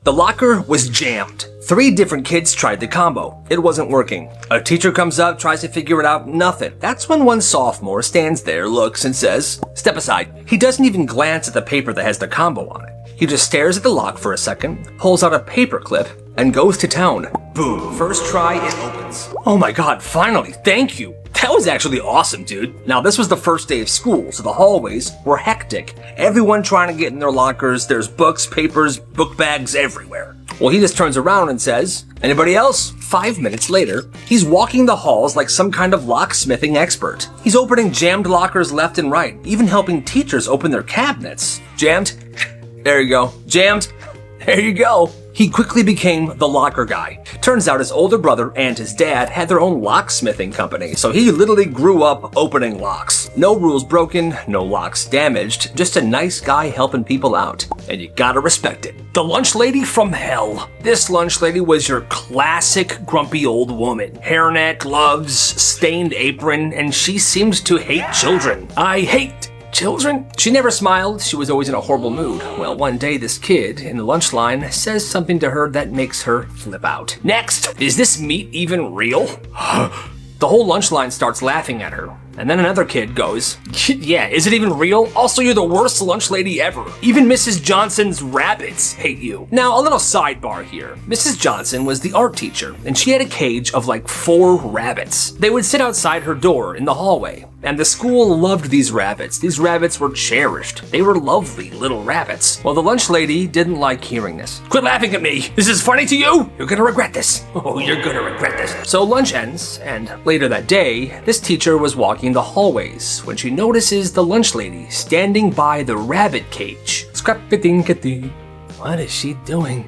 The locker was jammed. 3 different kids tried the combo. It wasn't working. A teacher comes up, tries to figure it out, nothing. That's when one sophomore stands there, looks, and says, "Step aside." He doesn't even glance at the paper that has the combo on it. He just stares at the lock for a second, pulls out a paper clip, and goes to town. Boom. First try, it opens. Oh my god, finally, thank you. That was actually awesome, dude. Now, this was the first day of school, so the hallways were hectic. Everyone trying to get in their lockers. There's books, papers, book bags everywhere. Well, he just turns around and says, "Anybody else?" 5 minutes later, he's walking the halls like some kind of locksmithing expert. He's opening jammed lockers left and right, even helping teachers open their cabinets. Jammed? There you go. Jammed? There you go. He quickly became the locker guy. Turns out his older brother and his dad had their own locksmithing company, so he literally grew up opening locks. No rules broken, no locks damaged, just a nice guy helping people out. And you gotta respect it. The lunch lady from hell. This lunch lady was your classic grumpy old woman. Hairnet, gloves, stained apron, and she seemed to hate children. I hate children? She never smiled. She was always in a horrible mood. Well, one day this kid in the lunch line says something to her that makes her flip out. Next, is this meat even real? The whole lunch line starts laughing at her. And then another kid goes, "Yeah, is it even real? Also, you're the worst lunch lady ever. Even Mrs. Johnson's rabbits hate you." Now, a little sidebar here. Mrs. Johnson was the art teacher, and she had a cage of like 4 rabbits. They would sit outside her door in the hallway, and the school loved these rabbits. These rabbits were cherished. They were lovely little rabbits. Well, the lunch lady didn't like hearing this. "Quit laughing at me. This is funny to you? You're gonna regret this. Oh, you're gonna regret this." So lunch ends, and later that day, this teacher was walking the hallways when she notices the lunch lady standing by the rabbit cage. Scrap-a-dink-a-dee. What is she doing?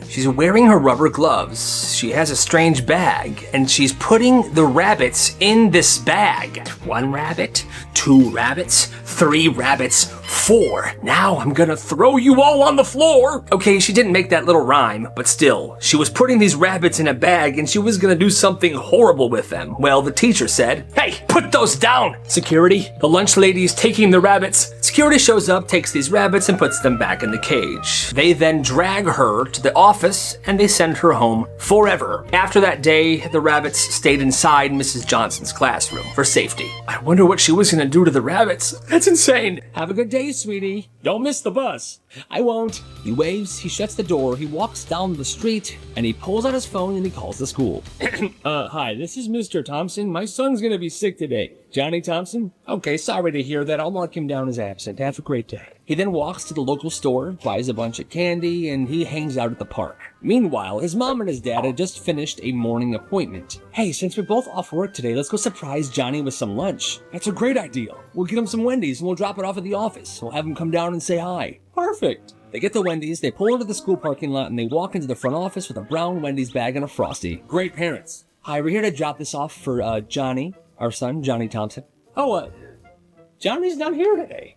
She's wearing her rubber gloves. She has a strange bag, and she's putting the rabbits in this bag. 1 rabbit, 2 rabbits, 3 rabbits, 4. Now I'm gonna throw you all on the floor. Okay, she didn't make that little rhyme, but still, she was putting these rabbits in a bag and she was gonna do something horrible with them. Well, the teacher said, "Hey, put those down!" Security, the lunch lady is taking the rabbits. Security shows up, takes these rabbits and puts them back in the cage. They then drag her to the office and they send her home forever. After that day, the rabbits stayed inside Mrs. Johnson's classroom for safety. I wonder what she was gonna do to the rabbits. That's insane. Have a good day, sweetie. Don't miss the bus. I won't. He waves, he shuts the door, he walks down the street, and he pulls out his phone and he calls the school. Hi, this is Mr. Thompson. My son's gonna be sick today. Johnny Thompson? Okay, sorry to hear that. I'll mark him down as absent. Have a great day. He then walks to the local store, buys a bunch of candy, and he hangs out at the park. Meanwhile, his mom and his dad had just finished a morning appointment. Hey, since we're both off work today, let's go surprise Johnny with some lunch. That's a great idea. We'll get him some Wendy's and we'll drop it off at the office. We'll have him come down and say hi. Perfect. They get the Wendy's, they pull into the school parking lot, and they walk into the front office with a brown Wendy's bag and a Frosty. Great parents. Hi, we're here to drop this off for Johnny, our son, Johnny Thompson. Johnny's not here today.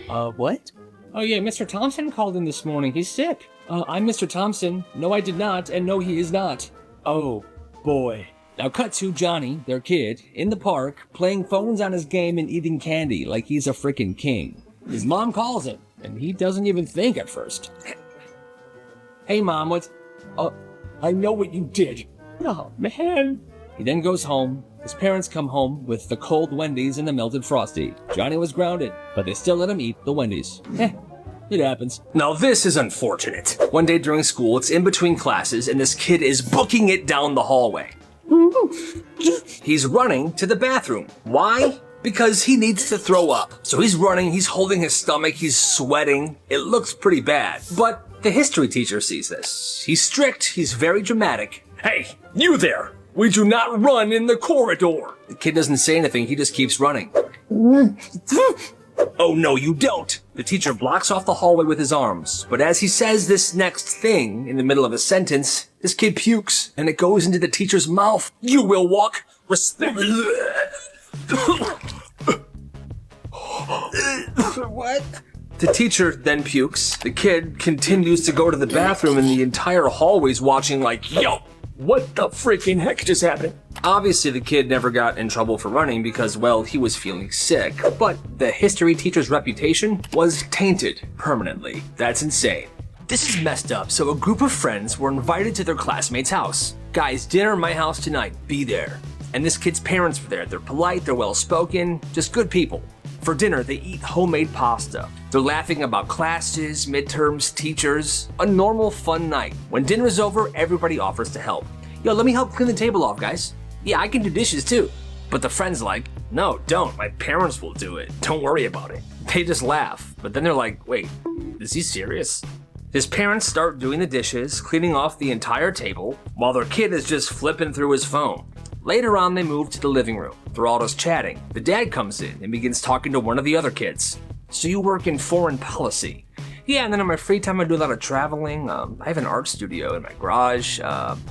What? Oh yeah, Mr. Thompson called in this morning. He's sick. I'm Mr. Thompson. No, I did not, and no, he is not. Oh, boy. Now cut to Johnny, their kid, in the park, playing phones on his game and eating candy like he's a freaking king. His mom calls him, and he doesn't even think at first. Hey, Mom, what's... I know what you did. Oh, man. He then goes home. His parents come home with the cold Wendy's and the melted Frosty. Johnny was grounded, but they still let him eat the Wendy's. It happens. Now this is unfortunate. One day during school, it's in between classes, and this kid is booking it down the hallway. He's running to the bathroom. Why? Because he needs to throw up. So he's running, he's holding his stomach, he's sweating. It looks pretty bad. But the history teacher sees this. He's strict, he's very dramatic. Hey, you there! We do not run in the corridor. The kid doesn't say anything, he just keeps running. Oh no, you don't! The teacher blocks off the hallway with his arms, but as he says this next thing in the middle of a sentence, this kid pukes, and it goes into the teacher's mouth. You will walk respect. What? The teacher then pukes. The kid continues to go to the bathroom, and the entire hallway's watching like, yo, what the freaking heck just happened? Obviously, the kid never got in trouble for running because, well, he was feeling sick. But the history teacher's reputation was tainted permanently. That's insane. This is messed up. So a group of friends were invited to their classmate's house. Guys, dinner at my house tonight. Be there. And this kid's parents were there. They're polite, they're well-spoken, just good people. For dinner, they eat homemade pasta. They're laughing about classes, midterms, teachers. A normal, fun night. When dinner's over, everybody offers to help. Yo, let me help clean the table off, guys. Yeah, I can do dishes too. But the friend's like, no, don't. My parents will do it. Don't worry about it. They just laugh. But then they're like, wait, is he serious? His parents start doing the dishes, cleaning off the entire table, while their kid is just flipping through his phone. Later on, they move to the living room. They're all just chatting. The dad comes in and begins talking to one of the other kids. So you work in foreign policy? Yeah, and then on my free time I do a lot of traveling. I have an art studio in my garage.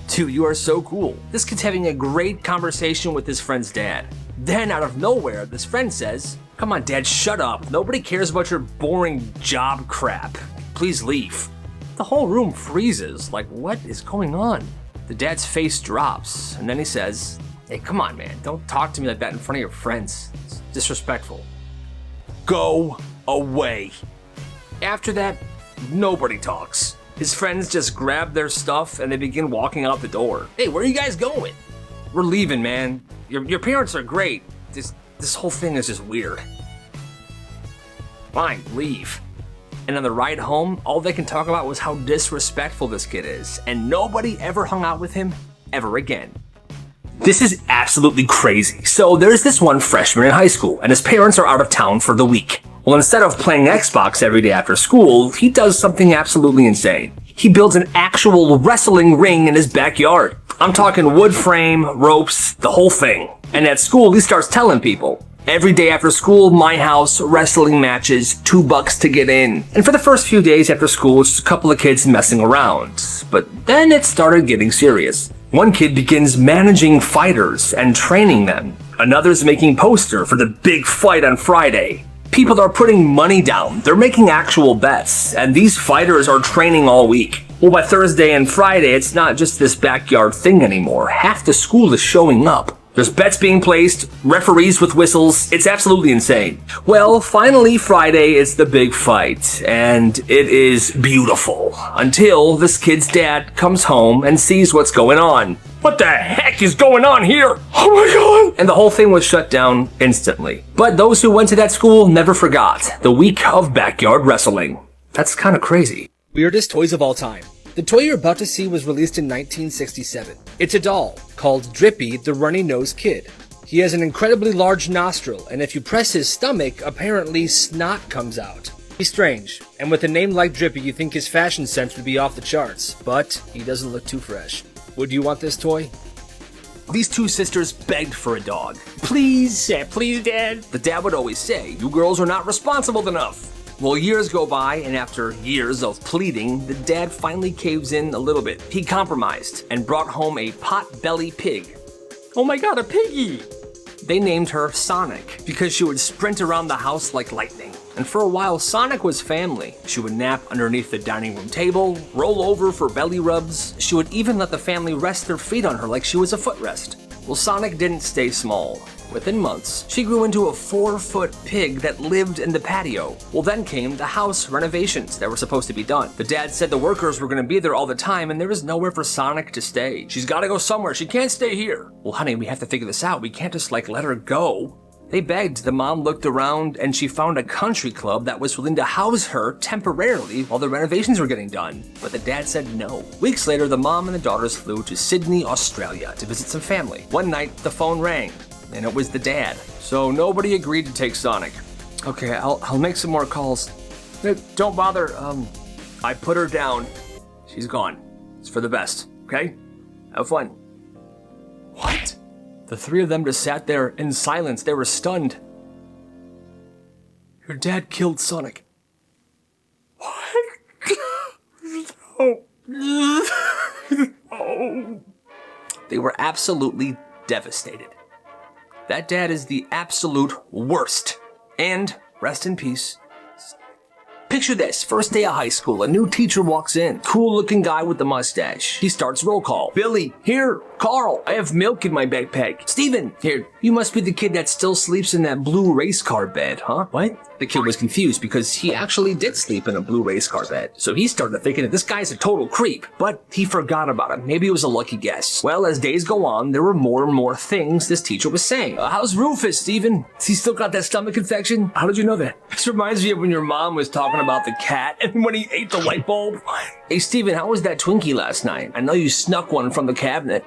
Dude, you are so cool. This kid's having a great conversation with his friend's dad. Then out of nowhere, this friend says, come on dad, shut up. Nobody cares about your boring job crap. Please leave. The whole room freezes, like what is going on? The dad's face drops, and then he says, hey, come on, man, don't talk to me like that in front of your friends. It's disrespectful. Go away. After that, nobody talks. His friends just grab their stuff and they begin walking out the door. Hey, where are you guys going? We're leaving, man. Your parents are great. This whole thing is just weird. Fine, leave. And on the ride home, all they can talk about was how disrespectful this kid is, and nobody ever hung out with him ever again. This is absolutely crazy. So there's this one freshman in high school, and his parents are out of town for the week. Well, instead of playing Xbox every day after school, he does something absolutely insane. He builds an actual wrestling ring in his backyard. I'm talking wood frame, ropes, the whole thing. And at school, he starts telling people, every day after school, my house, wrestling matches, $2 to get in. And for the first few days after school, it's just a couple of kids messing around. But then it started getting serious. One kid begins managing fighters and training them. Another's making poster for the big fight on Friday. People are putting money down. They're making actual bets. And these fighters are training all week. Well, by Thursday and Friday, it's not just this backyard thing anymore. Half the school is showing up. There's bets being placed, referees with whistles. It's absolutely insane. Well, finally Friday is the big fight, and it is beautiful. Until this kid's dad comes home and sees what's going on. What the heck is going on here? Oh my god! And the whole thing was shut down instantly. But those who went to that school never forgot the week of backyard wrestling. That's kind of crazy. Weirdest toys of all time. The toy you're about to see was released in 1967. It's a doll called Drippy the Runny-Nosed Kid. He has an incredibly large nostril, and if you press his stomach, apparently snot comes out. He's strange, and with a name like Drippy, you think his fashion sense would be off the charts, but he doesn't look too fresh. Would you want this toy? These two sisters begged for a dog. Please, please, Dad. The dad would always say, you girls are not responsible enough. Well, years go by, and after years of pleading, the dad finally caves in a little bit. He compromised and brought home a pot-belly pig. Oh my god, a piggy! They named her Sonic because she would sprint around the house like lightning. And for a while, Sonic was family. She would nap underneath the dining room table, roll over for belly rubs. She would even let the family rest their feet on her like she was a footrest. Well, Sonic didn't stay small. Within months, she grew into a 4-foot pig that lived in the patio. Well, then came the house renovations that were supposed to be done. The dad said the workers were gonna be there all the time and there was nowhere for Sonic to stay. She's gotta go somewhere, she can't stay here. Well, honey, we have to figure this out. We can't just let her go. They begged. The mom looked around and she found a country club that was willing to house her temporarily while the renovations were getting done. But the dad said no. Weeks later, the mom and the daughters flew to Sydney, Australia to visit some family. One night, the phone rang. And it was the dad. So nobody agreed to take Sonic. Okay, I'll make some more calls. Don't bother, I put her down. She's gone. It's for the best, okay? Have fun. What? The three of them just sat there in silence. They were stunned. Your dad killed Sonic. What? No. Oh. They were absolutely devastated. That dad is the absolute worst. And rest in peace. Picture this, first day of high school, a new teacher walks in. Cool looking guy with the mustache. He starts roll call. Billy, here, Carl, I have milk in my backpack. Steven, here, you must be the kid that still sleeps in that blue race car bed, huh? What? The kid was confused because he actually did sleep in a blue race car bed. So he started thinking that this guy's a total creep, but he forgot about it. Maybe it was a lucky guess. Well, as days go on, there were more and more things this teacher was saying. How's Rufus, Steven? Has he still got that stomach infection? How did you know that? This reminds me of when your mom was talking about the cat and when he ate the light bulb. Hey, Steven, how was that Twinkie last night? I know you snuck one from the cabinet.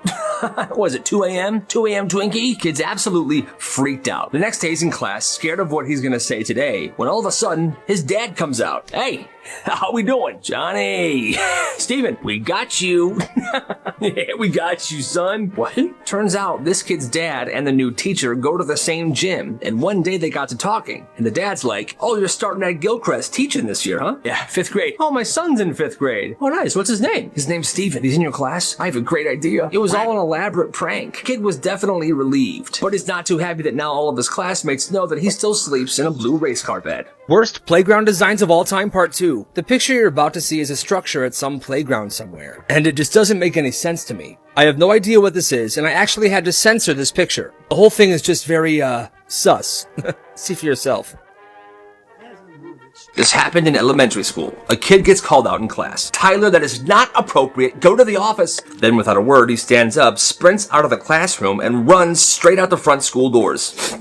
Was it 2 a.m.? 2 a.m. Twinkie? Kid's absolutely freaked out. The next day he's in class, scared of what he's gonna say today, when all of a sudden, his dad comes out. Hey, how we doing? Johnny. Steven, we got you. Yeah, we got you, son. What? Turns out this kid's dad and the new teacher go to the same gym, and one day they got to talking, and the dad's like, oh, you're starting at Gilchrist teaching this year, huh? Yeah, 5th grade. Oh, my son's in 5th grade. Oh, nice. What's his name? His name's Steven. He's in your class? I have a great idea. It was all an elaborate prank. Kid was definitely relieved, but he's not too happy that now all of his classmates know that he still sleeps in a blue race car bed. Worst playground designs of all time, part 2. The picture you're about to see is a structure at some playground somewhere, and it just doesn't make any sense to me. I have no idea what this is, and I actually had to censor this picture. The whole thing is just very, sus. See for yourself. This happened in elementary school. A kid gets called out in class. Tyler, that is not appropriate. Go to the office. Then without a word, he stands up, sprints out of the classroom, and runs straight out the front school doors.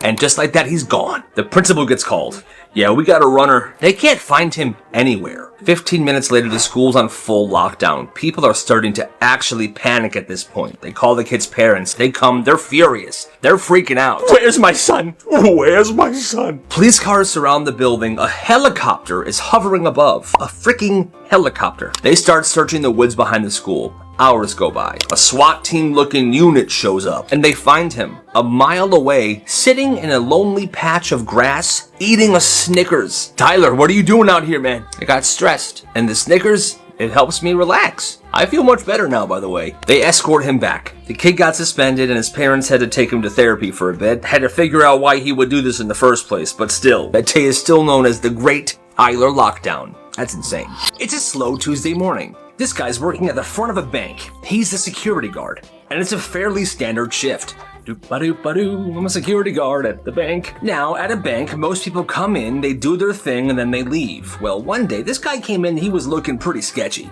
And just like that, he's gone. The principal gets called. Yeah, we got a runner. They can't find him anywhere. 15 minutes later, the school's on full lockdown. People are starting to actually panic at this point. They call the kid's parents. They come. They're furious. They're freaking out. Where's my son? Where's my son? Police cars surround the building. A helicopter is hovering above. A freaking helicopter. They start searching the woods behind the school. Hours go by. A SWAT team looking unit shows up and they find him a mile away, sitting in a lonely patch of grass, eating a Snickers. Tyler, what are you doing out here, man? I got stressed, and the Snickers, it helps me relax. I feel much better now, by the way. They escort him back. The kid got suspended and his parents had to take him to therapy for a bit. Had to figure out why he would do this in the first place, but still, that day is still known as the Great Tyler Lockdown. That's insane. It's a slow Tuesday morning. This guy's working at the front of a bank. He's the security guard, and it's a fairly standard shift. Doop-ba-doop-ba-doo, I'm a security guard at the bank. Now, at a bank, most people come in, they do their thing, and then they leave. Well, one day, this guy came in, he was looking pretty sketchy.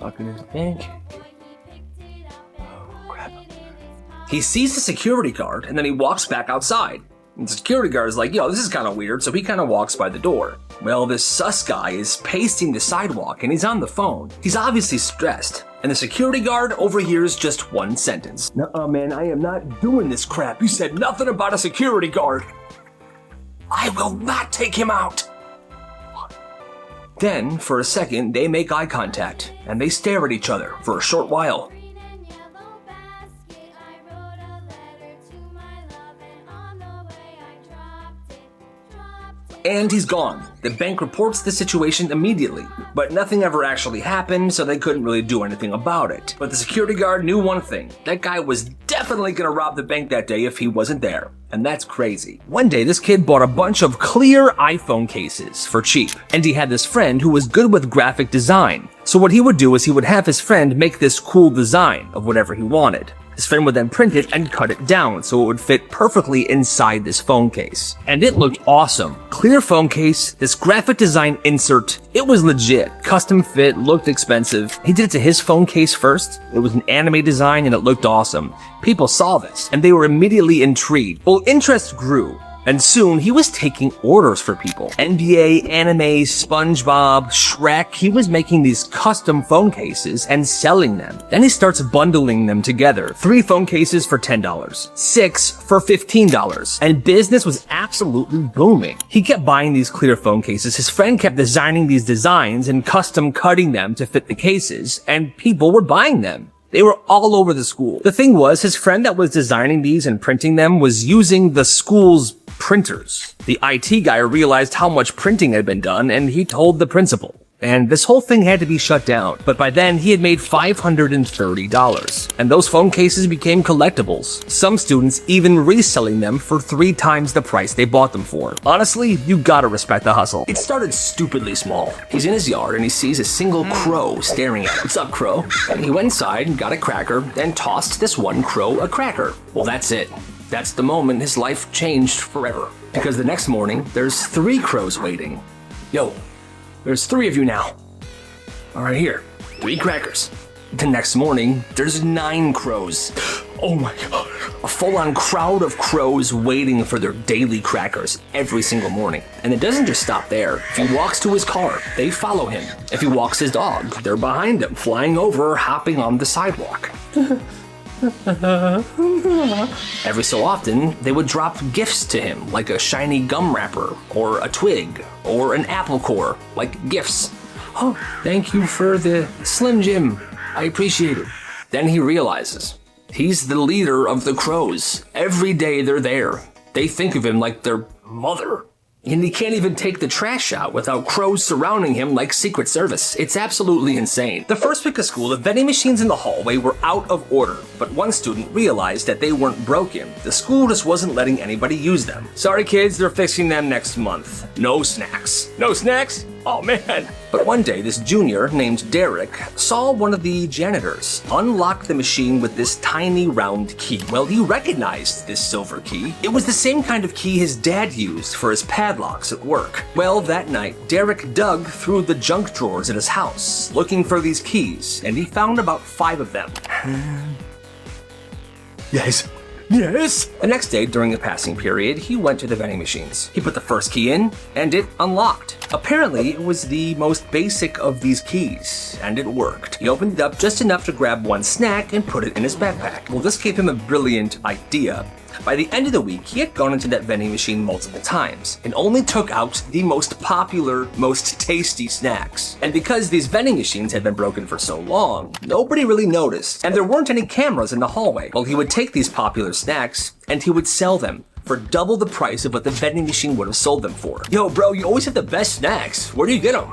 Walking in the bank. Oh, crap. He sees the security guard, and then he walks back outside. And the security guard is like, yo, this is kind of weird, so he kind of walks by the door. Well, this sus guy is pacing the sidewalk, and he's on the phone. He's obviously stressed. And the security guard overhears just one sentence. Nuh-uh, man, I am not doing this crap. You said nothing about a security guard. I will not take him out. Then, for a second, they make eye contact, and they stare at each other for a short while. And he's gone. The bank reports the situation immediately, but nothing ever actually happened, so they couldn't really do anything about it. But the security guard knew one thing. That guy was definitely gonna rob the bank that day if he wasn't there. And that's crazy. One day, this kid bought a bunch of clear iPhone cases for cheap. And he had this friend who was good with graphic design. So what he would do is he would have his friend make this cool design of whatever he wanted. His friend would then print it and cut it down so it would fit perfectly inside this phone case. And it looked awesome. Clear phone case, this graphic design insert, it was legit. Custom fit, looked expensive. He did it to his phone case first. It was an anime design and it looked awesome. People saw this and they were immediately intrigued. Well, interest grew. And soon, he was taking orders for people. NBA, anime, SpongeBob, Shrek. He was making these custom phone cases and selling them. Then he starts bundling them together. 3 phone cases for $10. 6 for $15. And business was absolutely booming. He kept buying these clear phone cases. His friend kept designing these designs and custom cutting them to fit the cases. And people were buying them. They were all over the school. The thing was, his friend that was designing these and printing them was using the school's printers. The IT guy realized how much printing had been done, and he told the principal. and this whole thing had to be shut down. But by then, he had made $530, and those phone cases became collectibles, some students even reselling them for 3 times the price they bought them for. Honestly, you gotta respect the hustle. It started stupidly small. He's in his yard and he sees a single crow staring at him. "What's up, crow?" And he went inside and got a cracker, then tossed this one crow a cracker. Well, that's it. That's the moment his life changed forever. Because the next morning, there's 3 crows waiting. "Yo, there's 3 of you now. All right, here, 3 crackers." The next morning, there's 9 crows. Oh my God. A full-on crowd of crows waiting for their daily crackers every single morning. And it doesn't just stop there. If he walks to his car, they follow him. If he walks his dog, they're behind him, flying over, hopping on the sidewalk. Every so often, they would drop gifts to him, like a shiny gum wrapper, or a twig, or an apple core, like gifts. "Oh, thank you for the Slim Jim. I appreciate it." Then he realizes he's the leader of the crows. Every day they're there. They think of him like their mother. And he can't even take the trash out without crows surrounding him like Secret Service. It's absolutely insane. The first week of school, the vending machines in the hallway were out of order, but one student realized that they weren't broken. The school just wasn't letting anybody use them. "Sorry kids, they're fixing them next month. No snacks." "No snacks? Oh man." But one day, this junior named Derek saw one of the janitors unlock the machine with this tiny round key. Well, he recognized this silver key. It was the same kind of key his dad used for his padlocks at work. Well, that night, Derek dug through the junk drawers at his house, looking for these keys, and he found about 5 of them. Yes. Yes. The next day, during the passing period, he went to the vending machines. He put the first key in, and it unlocked. Apparently, it was the most basic of these keys, and it worked. He opened it up just enough to grab one snack and put it in his backpack. Well, this gave him a brilliant idea. By the end of the week, he had gone into that vending machine multiple times and only took out the most popular, most tasty snacks. And because these vending machines had been broken for so long, nobody really noticed, and there weren't any cameras in the hallway. Well, he would take these popular snacks and he would sell them for double the price of what the vending machine would have sold them for. "Yo, bro, you always have the best snacks. Where do you get them?"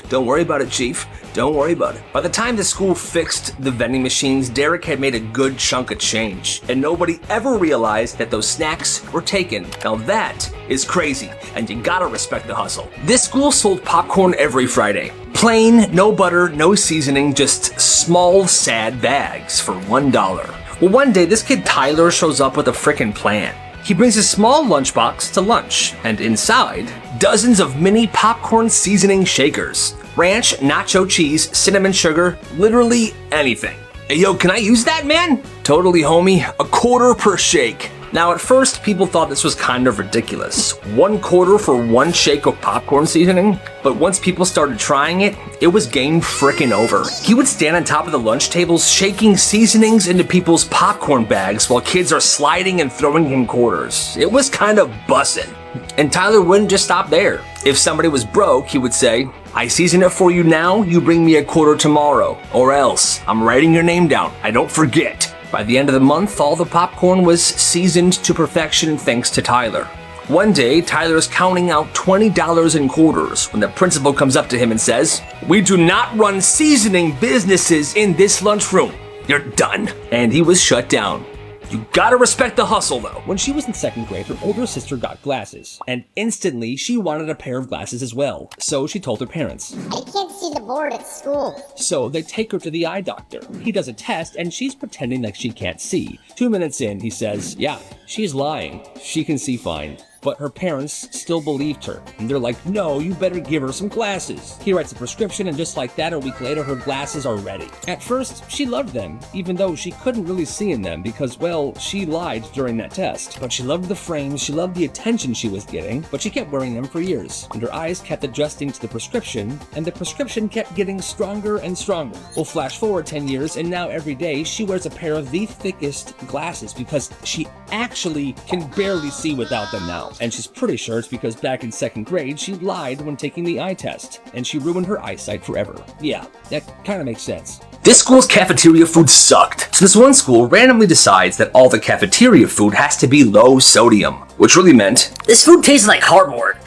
"Don't worry about it, Chief. Don't worry about it." By the time the school fixed the vending machines, Derek had made a good chunk of change, and nobody ever realized that those snacks were taken. Now that is crazy, and you gotta respect the hustle. This school sold popcorn every Friday. Plain, no butter, no seasoning, just small, sad bags for $1. Well, one day, this kid Tyler shows up with a frickin' plan. He brings a small lunchbox to lunch, and inside, dozens of mini popcorn seasoning shakers. Ranch, nacho cheese, cinnamon sugar, literally anything. "Hey, yo, can I use that, man?" "Totally, homie. $1 per shake." Now, at first, people thought this was kind of ridiculous. $1 for 1 shake of popcorn seasoning? But once people started trying it, it was game frickin' over. He would stand on top of the lunch tables, shaking seasonings into people's popcorn bags while kids are sliding and throwing him quarters. It was kind of bussin'. And Tyler wouldn't just stop there. If somebody was broke, he would say, "I season it for you now, you bring me $1 tomorrow. Or else, I'm writing your name down. I don't forget." By the end of the month, all the popcorn was seasoned to perfection thanks to Tyler. One day, Tyler's counting out $20 in quarters when the principal comes up to him and says, "We do not run seasoning businesses in this lunchroom. You're done." And he was shut down. You gotta respect the hustle, though. When she was in 2nd grade, her older sister got glasses, and instantly she wanted a pair of glasses as well. So she told her parents. "I can't see the board at school." So they take her to the eye doctor. He does a test, and she's pretending like she can't see. 2 minutes in, he says, "Yeah, she's lying. She can see fine." But her parents still believed her, and they're like, "No, you better give her some glasses." He writes a prescription, and just like that, a week later, her glasses are ready. At first, she loved them, even though she couldn't really see in them because, well, she lied during that test. But she loved the frames, she loved the attention she was getting, but she kept wearing them for years. And her eyes kept adjusting to the prescription, and the prescription kept getting stronger and stronger. We'll flash forward 10 years, and now every day, she wears a pair of the thickest glasses because she actually can barely see without them now. And she's pretty sure it's because back in 2nd grade, she lied when taking the eye test, and she ruined her eyesight forever. Yeah, that kind of makes sense. This school's cafeteria food sucked. So this one school randomly decides that all the cafeteria food has to be low sodium, which really meant This food tastes like cardboard.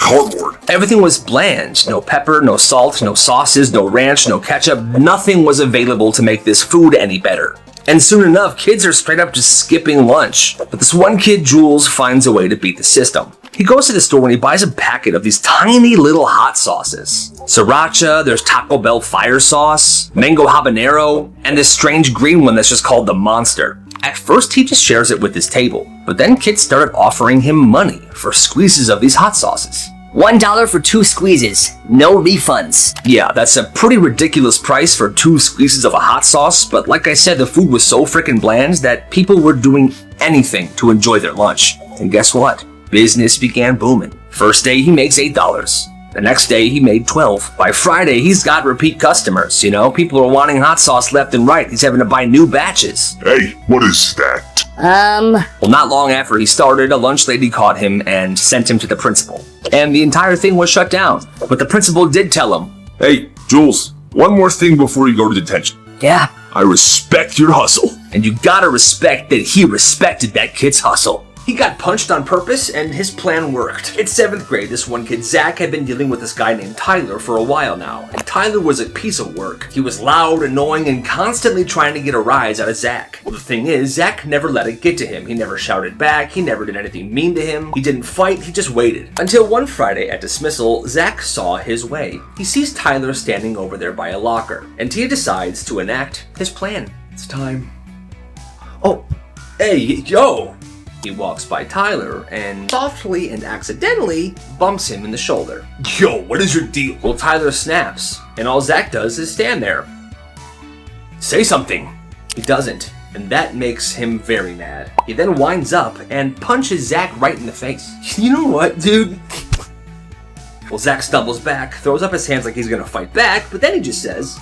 everything was bland. No pepper, no salt, no sauces, no ranch, no ketchup. Nothing was available to make this food any better. And soon enough, kids are straight up just skipping lunch. But this one kid, Jules, finds a way to beat the system. He goes to the store and he buys a packet of these tiny little hot sauces. Sriracha, there's Taco Bell fire sauce, mango habanero, and this strange green one that's just called the Monster. At first, he just shares it with his table, but then kids started offering him money for squeezes of these hot sauces. $1 for 2 squeezes. No refunds. Yeah, that's a pretty ridiculous price for 2 squeezes of a hot sauce, but like I said, the food was so freaking bland that people were doing anything to enjoy their lunch. And guess what? Business began booming. First day, he makes $8. The next day, he made $12. By Friday, he's got repeat customers, People are wanting hot sauce left and right. He's having to buy new batches. Hey, what is that? Well, not long after he started, a lunch lady caught him and sent him to the principal. And the entire thing was shut down. But the principal did tell him, Hey, Jules, one more thing before you go to detention. Yeah. I respect your hustle. and you gotta respect that he respected that kid's hustle. He got punched on purpose, and his plan worked. In 7th grade, this one kid, Zach, had been dealing with this guy named Tyler for a while now, and Tyler was a piece of work. He was loud, annoying, and constantly trying to get a rise out of Zach. Well, the thing is, Zach never let it get to him. He never shouted back, he never did anything mean to him, he didn't fight, he just waited. Until one Friday at dismissal, Zach saw his way. He sees Tyler standing over there by a locker, and he decides to enact his plan. It's time. Oh, hey, yo! He walks by Tyler and softly and accidentally bumps him in the shoulder. Yo, what is your deal? Well, Tyler snaps, and all Zach does is stand there. Say something. He doesn't, and that makes him very mad. He then winds up and punches Zach right in the face. You know what, dude? Well, Zach stumbles back, throws up his hands like he's gonna fight back, but then he just says,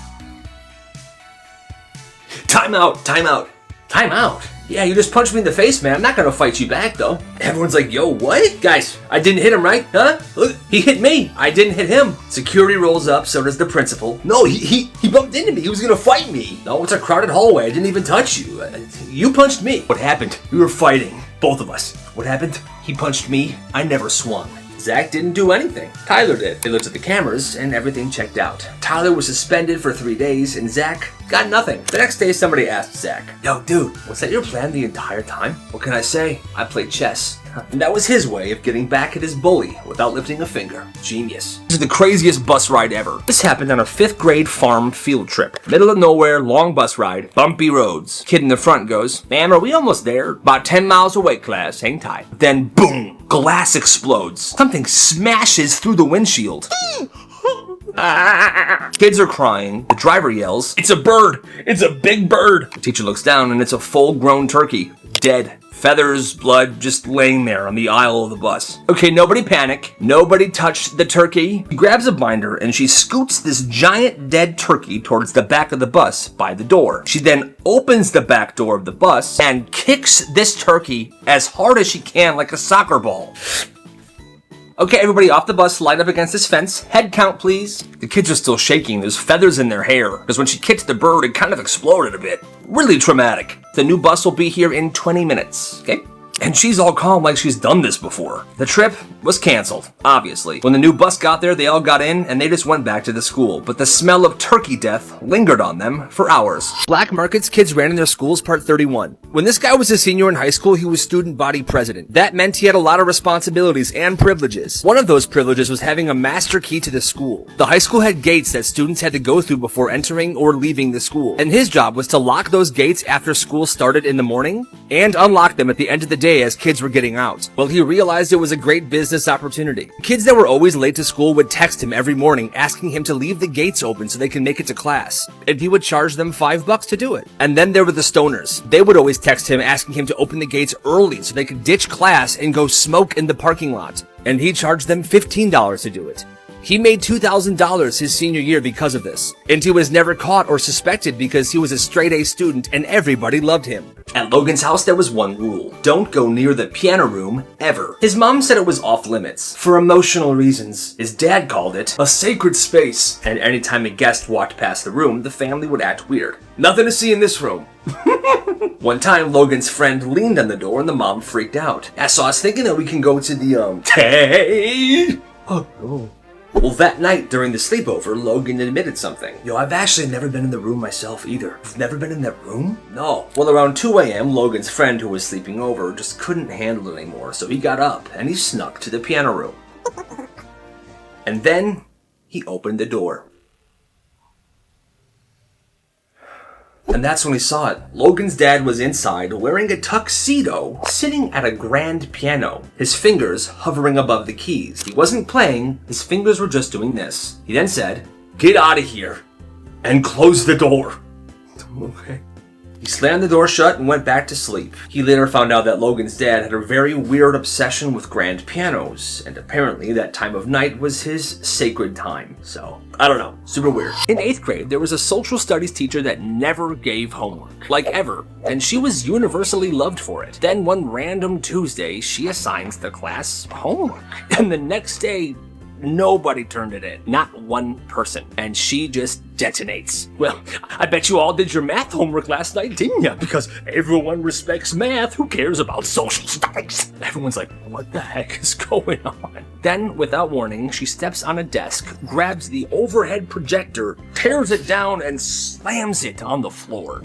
Time out, time out, time out. Yeah, you just punched me in the face, man. I'm not gonna fight you back, though. Everyone's like, yo, what? Guys, I didn't hit him, right? Huh? Look, he hit me. I didn't hit him. Security rolls up, so does the principal. No, he bumped into me. He was gonna fight me. No, it's a crowded hallway. I didn't even touch you. You punched me. What happened? We were fighting. Both of us. What happened? He punched me. I never swung. Zach didn't do anything. Tyler did. They looked at the cameras and everything checked out. Tyler was suspended for 3 days and Zach got nothing. The next day somebody asked Zach, Yo dude, was that your plan the entire time? What can I say? I played chess. And that was his way of getting back at his bully without lifting a finger. Genius. This is the craziest bus ride ever. This happened on a 5th grade farm field trip. Middle of nowhere, long bus ride, bumpy roads. Kid in the front goes, Ma'am, are we almost there? About 10 miles away, class. Hang tight. Then boom, glass explodes. Something smashes through the windshield. Kids are crying. The driver yells, It's a bird! It's a big bird! The teacher looks down and it's a full-grown turkey. Dead. Feathers, blood, just laying there on the aisle of the bus. Okay, nobody panic. Nobody touched the turkey. She grabs a binder and she scoots this giant dead turkey towards the back of the bus by the door. She then opens the back door of the bus and kicks this turkey as hard as she can like a soccer ball. Okay, everybody off the bus, line up against this fence. Head count, please. The kids are still shaking. There's feathers in their hair, because when she kicked the bird, it kind of exploded a bit. Really traumatic. The new bus will be here in 20 minutes, okay? And she's all calm like she's done this before. The trip was canceled, obviously. When the new bus got there, they all got in and they just went back to the school. But the smell of turkey death lingered on them for hours. Black Markets Kids Ran in Their Schools Part 31. When this guy was a senior in high school, he was student body president. That meant he had a lot of responsibilities and privileges. One of those privileges was having a master key to the school. The high school had gates that students had to go through before entering or leaving the school. And his job was to lock those gates after school started in the morning and unlock them at the end of the day as kids were getting out. Well, he realized it was a great business opportunity. Kids that were always late to school would text him every morning asking him to leave the gates open so they can make it to class. And he would charge them $5 to do it. And then there were the stoners. They would always text him asking him to open the gates early so they could ditch class and go smoke in the parking lot. And he charged them $15 to do it. He made $2,000 his senior year because of this, and he was never caught or suspected because he was a straight-A student and everybody loved him. At Logan's house, there was one rule. Don't go near the piano room, ever. His mom said it was off limits, for emotional reasons. His dad called it a sacred space, and anytime a guest walked past the room, the family would act weird. Nothing to see in this room. One time, Logan's friend leaned on the door and the mom freaked out. So I was thinking that we can go to the, hey! Oh, no. Well, that night during the sleepover, Logan admitted something. Yo, I've actually never been in the room myself either. You've never been in that room? No. Well, around 2 a.m., Logan's friend who was sleeping over just couldn't handle it anymore, so he got up and he snuck to the piano room. And then he opened the door. And that's when we saw it. Logan's dad was inside, wearing a tuxedo, sitting at a grand piano, his fingers hovering above the keys. He wasn't playing, his fingers were just doing this. He then said, "Get out of here, and close the door." Okay. He slammed the door shut and went back to sleep. He later found out that Logan's dad had a very weird obsession with grand pianos, and apparently that time of night was his sacred time. So, I don't know. Super weird. In 8th grade, there was a social studies teacher that never gave homework. Like ever. And she was universally loved for it. Then one random Tuesday, she assigns the class homework. And the next day, nobody turned it in. Not one person. And she just detonates. Well, I bet you all did your math homework last night, didn't you? Because everyone respects math. Who cares about social studies? Everyone's like, what the heck is going on? Then, without warning, she steps on a desk, grabs the overhead projector, tears it down, and slams it on the floor.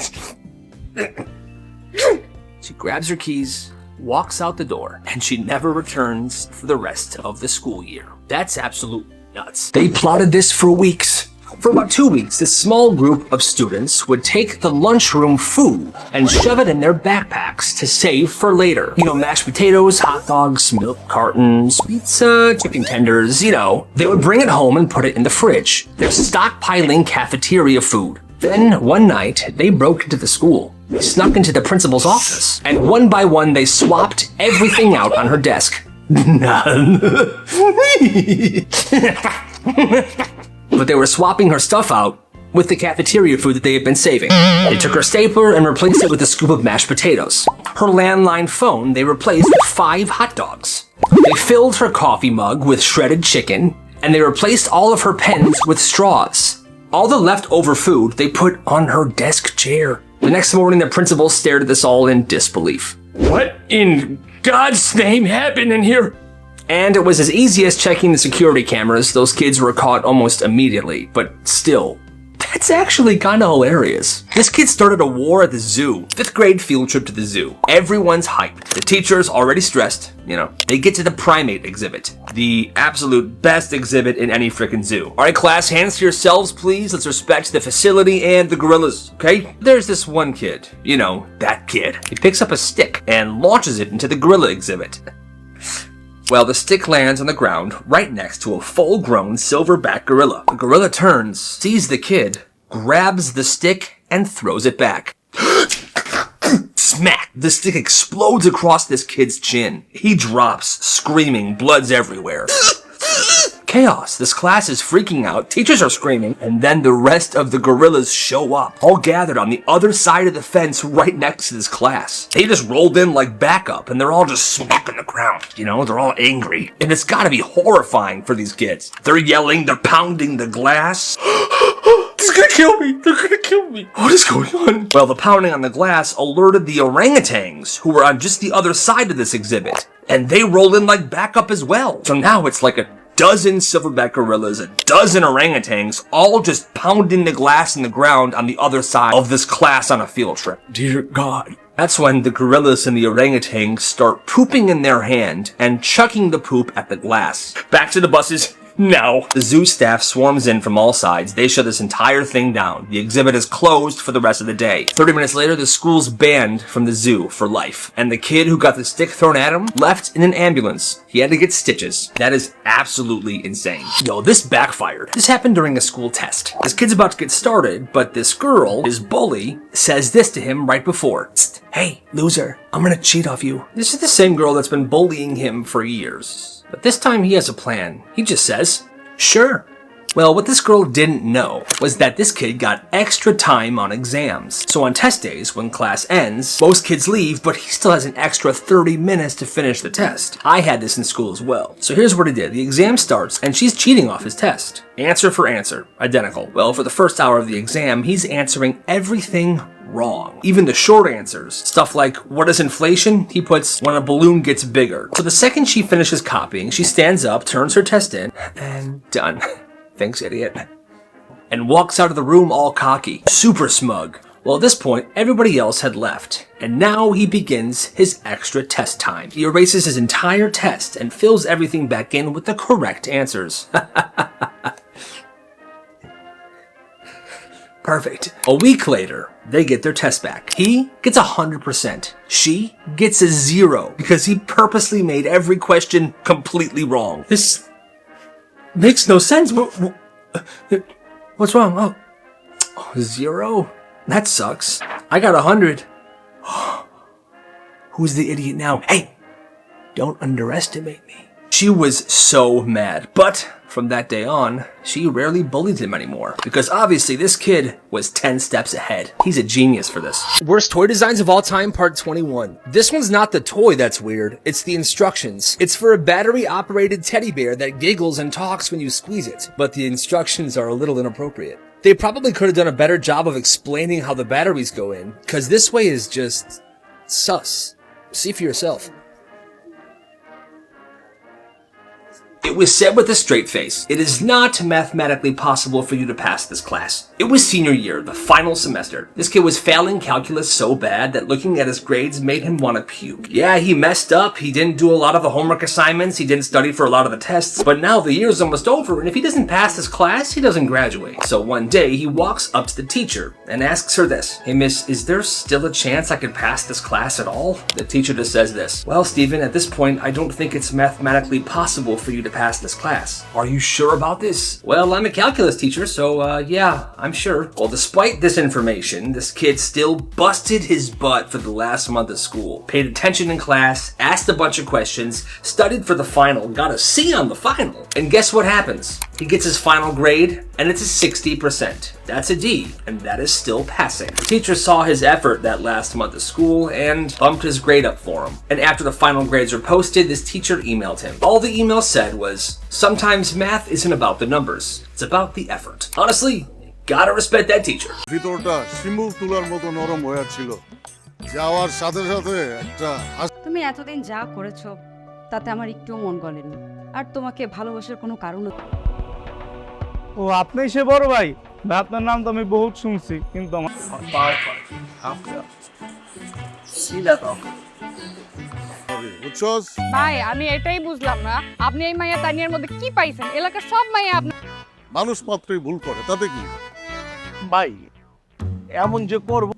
She grabs her keys, walks out the door, and she never returns for the rest of the school year. That's absolute nuts. They plotted this for weeks. For about 2 weeks, this small group of students would take the lunchroom food and shove it in their backpacks to save for later. You know, mashed potatoes, hot dogs, milk cartons, pizza, chicken tenders, you know. They would bring it home and put it in the fridge. They're stockpiling cafeteria food. Then, one night, they broke into the school. They snuck into the principal's office, and one by one, they swapped everything out on her desk. But they were swapping her stuff out with the cafeteria food that they had been saving. They took her stapler and replaced it with a scoop of mashed potatoes. Her landline phone they replaced with 5 hot dogs. They filled her coffee mug with shredded chicken, and they replaced all of her pens with straws. All the leftover food they put on her desk chair. The next morning, the principal stared at this all in disbelief. What in God's name happened in here? And it was as easy as checking the security cameras. Those kids were caught almost immediately, but still, that's actually kind of hilarious. This kid started a war at the zoo. 5th grade field trip to the zoo. Everyone's hyped. The teacher's already stressed, you know. They get to the primate exhibit. The absolute best exhibit in any frickin' zoo. All right, class, hands to yourselves, please. Let's respect the facility and the gorillas, okay? There's this one kid. You know, that kid. He picks up a stick and launches it into the gorilla exhibit. Well, the stick lands on the ground right next to a full-grown silverback gorilla. The gorilla turns, sees the kid, grabs the stick, and throws it back. Smack! The stick explodes across this kid's chin. He drops, screaming, blood's everywhere. Chaos. This class is freaking out, teachers are screaming, and then the rest of the gorillas show up, all gathered on the other side of the fence right next to this class. They just rolled in like backup, and they're all just smacking the ground. You know, they're all angry. And it's gotta be horrifying for these kids. They're yelling, they're pounding the glass. This is gonna kill me! They're gonna kill me! What is going on? Well, the pounding on the glass alerted the orangutans, who were on just the other side of this exhibit. And they rolled in like backup as well. So now it's like a dozen silverback gorillas, a dozen orangutans, all just pounding the glass in the ground on the other side of this class on a field trip. Dear God. That's when the gorillas and the orangutans start pooping in their hand and chucking the poop at the glass. Back to the buses. Now, the zoo staff swarms in from all sides. They shut this entire thing down. The exhibit is closed for the rest of the day. 30 minutes later, the school's banned from the zoo for life. And the kid who got the stick thrown at him left in an ambulance. He had to get stitches. That is absolutely insane. Yo, this backfired. This happened during a school test. This kid's about to get started, but this girl, his bully, says this to him right before. Hey, loser, I'm gonna cheat off you. This is the same girl that's been bullying him for years. But this time he has a plan. He just says, Sure. Well, what this girl didn't know was that this kid got extra time on exams. So on test days, when class ends, most kids leave, but he still has an extra 30 minutes to finish the test. I had this in school as well. So here's what he did. The exam starts, and she's cheating off his test. Answer for answer. Identical. Well, for the first hour of the exam, he's answering everything wrong. Even the short answers. Stuff like, what is inflation? He puts, when a balloon gets bigger. So the second she finishes copying, she stands up, turns her test in, and done. Thanks, idiot. And walks out of the room all cocky, super smug. Well, at this point, everybody else had left. And now he begins his extra test time. He erases his entire test and fills everything back in with the correct answers. Perfect. A week later, they get their test back. He gets 100%. She gets a 0 because he purposely made every question completely wrong. This makes no sense. What's wrong? Oh, 0? That sucks. I got 100. Who's the idiot now? Hey, don't underestimate me. She was so mad, but from that day on, she rarely bullied him anymore because obviously this kid was 10 steps ahead. He's a genius for this. Worst toy designs of all time, part 21. This one's not the toy that's weird, it's the instructions. It's for a battery-operated teddy bear that giggles and talks when you squeeze it, but the instructions are a little inappropriate. They probably could have done a better job of explaining how the batteries go in, cause this way is just sus. See for yourself. It was said with a straight face, it is not mathematically possible for you to pass this class. It was senior year, the final semester. This kid was failing calculus so bad that looking at his grades made him want to puke. Yeah, he messed up, he didn't do a lot of the homework assignments, he didn't study for a lot of the tests, but now the year's almost over, and if he doesn't pass this class, he doesn't graduate. So one day, he walks up to the teacher and asks her this, "Hey miss, is there still a chance I could pass this class at all?" The teacher just says this, "Well, Stephen, at this point, I don't think it's mathematically possible for you to pass this class. Are you sure about this?" "Well, I'm a calculus teacher, so yeah, I'm sure." Well, despite this information, this kid still busted his butt for the last month of school. Paid attention in class, asked a bunch of questions, studied for the final, got a C on the final. And guess what happens? He gets his final grade, and it's a 60%. That's a D, and that is still passing. The teacher saw his effort that last month of school and bumped his grade up for him. And after the final grades were posted, this teacher emailed him. All the email said was, "Sometimes math isn't about the numbers, it's about the effort." Honestly, gotta respect that teacher. ভিতরটা শিমুল তুলার মতো নরম হয়ে ছিল যাওয়ার সাথে সাথে একটা তুমি এতদিন যা করেছো তাতে আমার একটুও মন গলেনি আর তোমাকে ভালোবাসার কোনো কারণও ও আপনি সে বড় ভাই ভাই আপনার নাম তো আমি বহুত শুনছি কিন্তু আমার বুঝছস ভাই আমি এটাই বুঝলাম না আপনি এই মাইয়া তানিয়ার মধ্যে কি পাইছেন এলাকার সব মাইয়া আপনি মানুষ মাত্রই ভুল করে তাতে কি ভাই এমন যে করব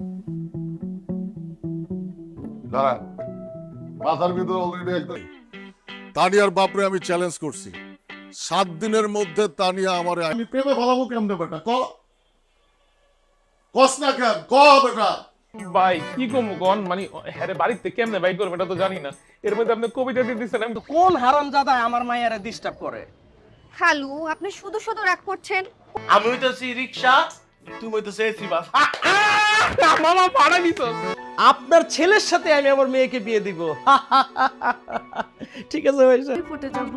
দাঁড়া মাথার ভিতর অলরেডি একদম তানিয়ার বাপরে আমি চ্যালেঞ্জ করছি 7 দিনের মধ্যে তানিয়া আমারে আমি প্রেমে ভালাবো কেমনে বেটা কস না কেন বেটা ভাই কি কমু কোন মানে হ্যারে বাড়িতে কেমনে বাইক করব এটা তো জানি না এর মধ্যে আপনি কবিতা দিয়ে দিচ্ছেন আমি তো কোন হারামজাদা আমার মায়েরা ডিস্টার্ব করে খালু আপনি শুধু শুধু রাগ করছেন আমি হইতাছি রিকশা তুমি হইতাছে এসি বাস মামা পাড়া নিছ আপনার ছেলের সাথে আমি আমার মেয়েকে বিয়ে দিব ঠিক আছে ভাই ফুটে যাব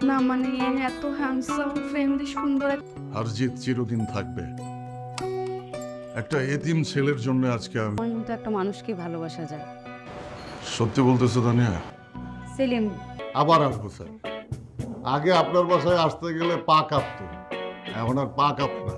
না মানে এত হ্যান্ডসাম ফ্রেন্ডলি সুন্দর হারজিত চিরদিন থাকবে একটা এতিম ছেলের জন্য আজকে আমি আমার মতো একটা মানুষকে ভালোবাসা যায় সত্যি বলতেছো তানিয়া সেলিম আবার আসবো স্যার আগে আপনার বাসায় আসতে গেলে পা কাঁপতো এখন আর পা কাঁপে না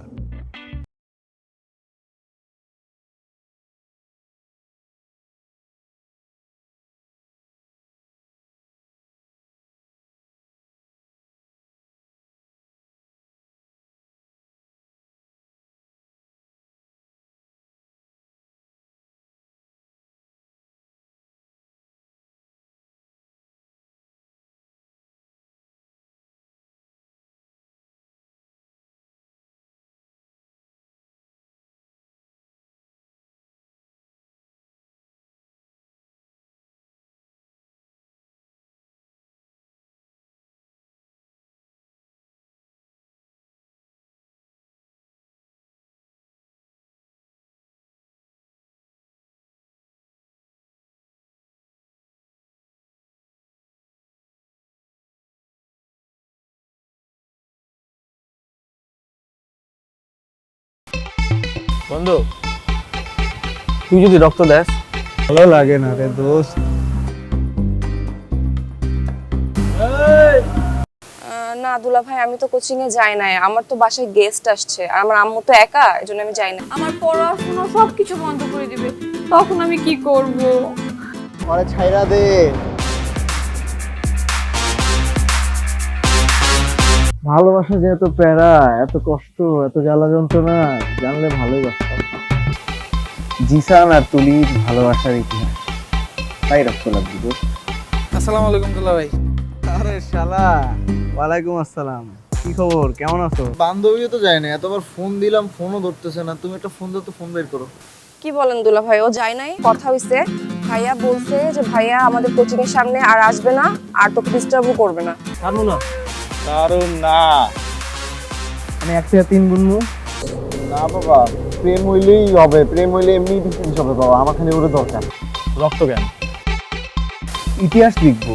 বন্ধু, তুই যদি রক্ত দেস ভালো লাগে না রে দোস্ত। না দুলা ভাই, আমি তো কোচিং এ যাই নাই, আমার তো বাসায় গেস্ট আসছে আর আমার আম্মু তো একা, এজন্য আমি যাই না। আমার পড়াশোনা সবকিছু বন্ধ করে দিবে, তখন আমি কি করব? আরে ছাইরা দে। ভালোবাসা যে এত প্যারা, এত কষ্ট, এত জ্বালা যন্ত্রণা, জানলে ভালোই বাসতাম। জিসান আর তুলির ভালোবাসার ইতিহাস, তাই রক্ত লাগবে দোস্ত। আসসালামু আলাইকুম দুলা ভাই। আরে শালা, ওয়ালাইকুম আসসালাম। কি খবর, কেমন আছো? বান্ধবীও তো যায় না, এতবার ফোন দিলাম ফোনও ধরতেছে না। তুমি একটা ফোন দাও তো, ফোন বের করো। কি বলেন দুলা ভাই, ও যায় নাই? কথা হইছে, ভাইয়া বলছে যে ভাইয়া আমাদের কোচিং এর সামনে আর আসবে না, আর তোকে ডিস্টার্বও করবে না। জানো না কারণ না, আমি একটা তিন গুনমু। না বাবা, প্রেম হইলেই হবে, প্রেম হইলে এমনি ডিফারেন্স হবে বাবা, আমার খালি ওরে দরকার। রক্ত কেন? ইতিহাস লিখবো,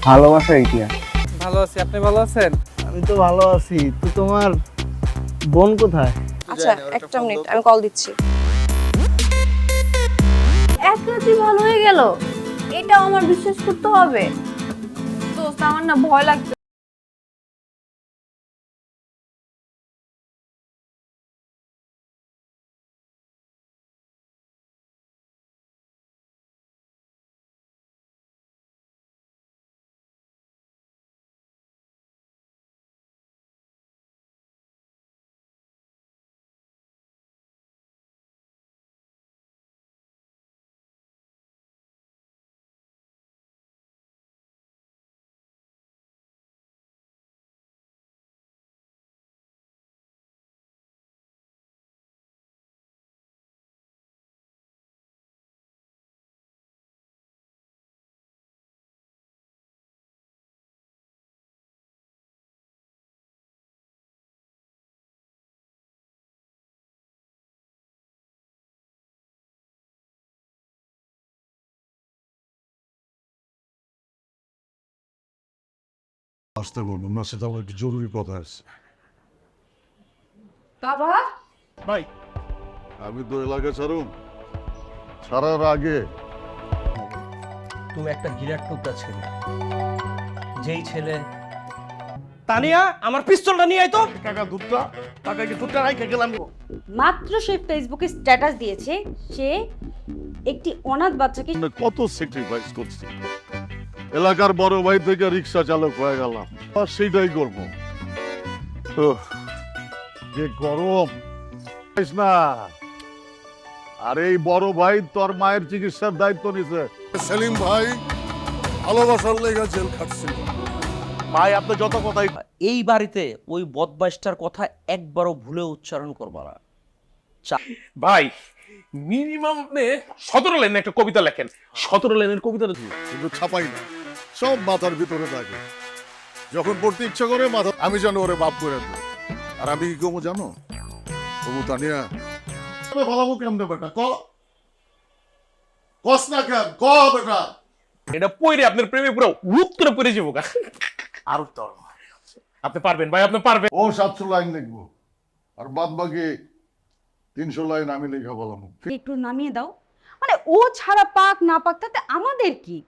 ভালোবাসার ইতিহাস। ভালো আছি, আপনি ভালো আছেন? আমি তো ভালো আছি, তো তোমার বোন কোথায়? আচ্ছা একটা মিনিট, আমি কল দিচ্ছি। এক রাতে ভালো হয়ে গেল, এটাও আমার বিশ্বাস করতে হবে? দোস্ত, আমার না ভয় লাগছে। আসতে বলুন না, সেটা আমার একটু জরুরি কথা আছে। বাবা, ভাই আমি তো এলাকা ছাড়ার আগে তুমি একটা গিরাট্টুকটা ছেলে, যেই ছেলে। তানিয়া, আমার পিস্তলটা নিয়ে আয় তো। কাকা দুধটা, কাকা কি দুধটা রাইখে গেলাম। মাত্র সে ফেসবুকে স্ট্যাটাস দিয়েছে সে একটি অনাথ বাচ্চাকে কত স্যাক্রিফাইস করছি, এলাকার বড় ভাই থেকে রিক্সা চালক হয়ে গেলাম, আর সেইটাই করবো। যে গরম না, আর এই বড় ভাই তোর মায়ের চিকিৎসার দায়িত্ব নিছে। সেলিম ভাই ভালোবাসার লেগে জেল খাটছিল। ভাই আপনি যত কথাই, এই বাড়িতে ওই বদমাইশটার কথা একবারও ভুলে উচ্চারণ করবা না। ভাই মিনিমাম আপনি 17 লাইনের একটা কবিতা লেখেন। 17 লাইনের কবিতা কিন্তু ছাপাই না, সব মাথার ভিতরে থাকে। যখন পড়তে ইচ্ছা করে মাথা, আমি জানো ওরে বাপ করে দেব। আর আমি কি কমু জানো, কমু তানিয়া ভালো কেমনে বেটা, কস না কেন, বেটা এটা পড়ে আপনার প্রেমে পুরো উপ করে পড়ে যাবো। আর তো আপনি পারবেন ভাই, আপনি পারবেন। ও 700 লাইন লিখবো, আর বাদ বাকি 300 লাইন আমি লেখা বললাম। একটু নামিয়ে দাও। মানে ও ছাড়া পাক না পাক তাতে আমাদের কি?